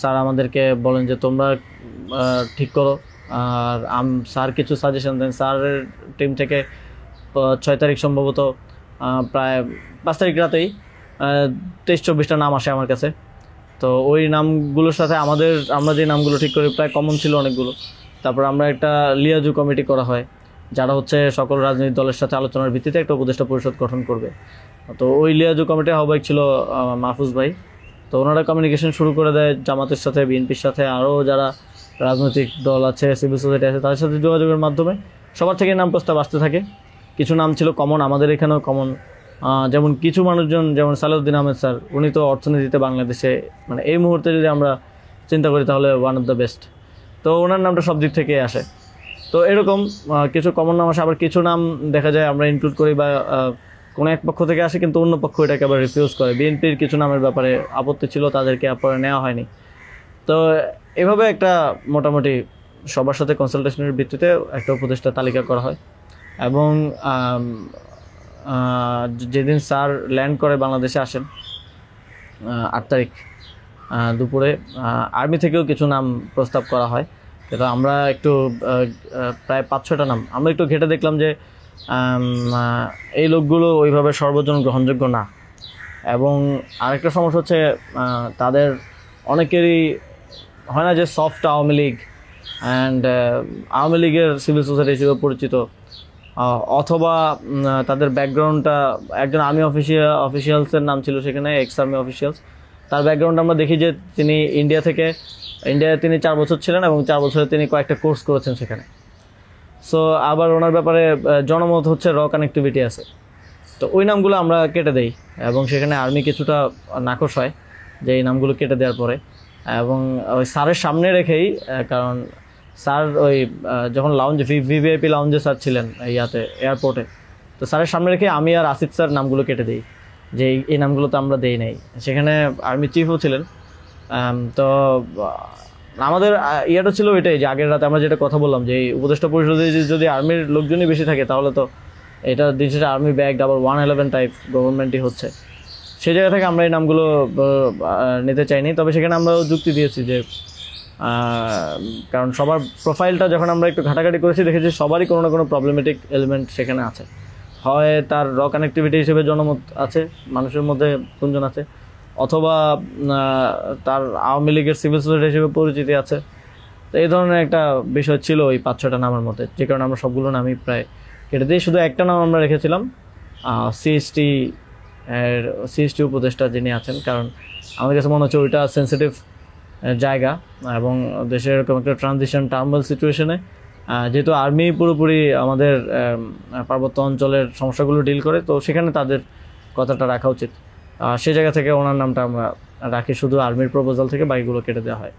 Sir আমাদেরকে বলেন যে তোমরা ঠিক করো। আর স্যার কিছু সাজেশন দেন। স্যারের টিম থেকে 6 তারিখ সম্ভবত প্রায় 5 তারিখ রাতেই 23-24টা নাম আসে আমার কাছে। তো ওই নামগুলোর সাথে আমরা যে নামগুলো ঠিক করি প্রায় কমন ছিল অনেকগুলো। তারপর আমরা একটা লিয়াজু কমিটি করা হয়, যারা হচ্ছে সকল রাজনৈতিক দলের সাথে আলোচনার ভিত্তিতে একটা উপদেষ্টা পরিষদ গঠন করবে। তো ওই লিয়াজু কমিটির আহ্বায়ক ছিল মাহফুজ ভাই। তো ওনারা কমিউনিকেশন শুরু করে দেয় জামাতের সাথে, বিএনপির সাথে, আরও যারা রাজনৈতিক দল আছে, সিভিল সোসাইটি আছে, তাদের সাথে যোগাযোগের মাধ্যমে সবার থেকে নাম প্রস্তাব আসতে থাকে। কিছু নাম ছিল কমন, আমাদের এখানেও কমন। যেমন কিছু মানুষজন, যেমন সালাউদ্দিন আহমেদ স্যার, উনি তো অর্থনীতিতে বাংলাদেশে মানে এই মুহূর্তে যদি আমরা চিন্তা করি তাহলে ওয়ান অফ দ্য বেস্ট। তো ওনার নামটা সব দিক থেকে আসে। তো এরকম কিছু কমন নাম আসে, আবার কিছু নাম দেখা যায় আমরা ইনক্লুড করি বা কোনো এক পক্ষ থেকে আসে কিন্তু অন্য পক্ষ এটাকে আবার রিফিউজ করে। বিএনপির কিছু নামের ব্যাপারে আপত্তি ছিল, তাদেরকে পরে নেওয়া হয়নি। তো এভাবে একটা মোটামুটি সবার সাথে কনসালটেশনের ভিত্তিতে একটা উপদেষ্টা তালিকা করা হয়। এবং যেদিন স্যার ল্যান্ড করে বাংলাদেশে আসেন 8 তারিখ দুপুরে, আর্মি থেকেও কিছু নাম প্রস্তাব করা হয়। কিন্তু আমরা একটু প্রায় 5-6টা নাম আমরা একটু ঘেটে দেখলাম যে এই লোকগুলো ওইভাবে সর্বজন গ্রহণযোগ্য না। এবং আরেকটা সমস্যা হচ্ছে তাদের অনেকেরই হয় না যে সফট আওয়ামী লীগ অ্যান্ড আওয়ামী লীগের সিভিল সোসাইটি হিসেবে পরিচিত, অথবা তাদের ব্যাকগ্রাউন্ডটা একজন আর্মি অফিসিয়ালসের নাম ছিল সেখানে, এক্স আর্মি অফিসিয়ালস। তার ব্যাকগ্রাউন্ড আমরা দেখি যে তিনি ইন্ডিয়ায় তিনি 4 বছর ছিলেন এবং 4 বছরে তিনি কয়েকটা কোর্স করেছেন সেখানে। সো আবার ওনার ব্যাপারে জনমত হচ্ছে কানেক্টিভিটি আছে। তো ওই নামগুলো আমরা কেটে দেই এবং সেখানে আর্মি কিছুটা নাকশ হয় যে এই নামগুলো কেটে দেওয়ার পরে। এবং ওই স্যারের সামনে রেখেই, কারণ স্যার ওই যখন ভিভিআইপি লাউঞ্জে স্যার ছিলেন এয়ারপোর্টে, তো স্যারের সামনে রেখে আমি আর আসিফ স্যার নামগুলো কেটে দিই যে এই নামগুলো তো আমরা দেই নাই। সেখানে আর্মি চিফও ছিলেন। তো আমাদের ইয়েটা ছিল ওইটাই যে আগের রাতে আমরা যেটা কথা বললাম যে এই উপদেষ্টা পরিষদে যদি আর্মির লোকজনই বেশি থাকে তাহলে তো এটা দিন শেষে আর্মি ব্যাগ আবার 111 টাইপ গভর্নমেন্টই হচ্ছে। সেই জায়গা থেকে আমরা এই নামগুলো নিতে চাইনি। তবে সেখানে আমরা যুক্তি দিয়েছি যে কারণ সবার প্রোফাইলটা যখন আমরা একটু ঘাটাঘাটি করেছি দেখেছি সবারই কোনো না কোনো প্রবলেমেটিক এলিমেন্ট সেখানে আছে। হয় তার কানেক্টিভিটি হিসেবে জনমত আছে, মানুষের মধ্যে গুঞ্জন আছে, অথবা তার আওয়ামী লীগের সিভিল সোসাইটি হিসেবে পরিচিতি আছে। তো এই ধরনের একটা বিষয় ছিল ওই 5-6টা নামের মধ্যে, যে কারণে আমরা সবগুলো নামই প্রায় কেটে দিয়ে শুধু একটা নাম আমরা রেখেছিলাম সিএসটি উপদেষ্টা যিনি আছেন। কারণ আমাদের কাছে মনে হচ্ছে ওইটা সেন্সিটিভ জায়গা এবং দেশের এরকম একটা ট্রানজিশন টার্মাল সিচুয়েশনে যেহেতু আর্মি পুরোপুরি আমাদের পার্বত্য অঞ্চলের সমস্যাগুলো ডিল করে, তো সেখানে তাদের কথাটা রাখা উচিত। সেই জায়গা থেকে ওনার নামটা আমরা রাখি, শুধু আর্মির প্রপোজাল থেকে বাকিগুলো কেটে দেওয়া হয়।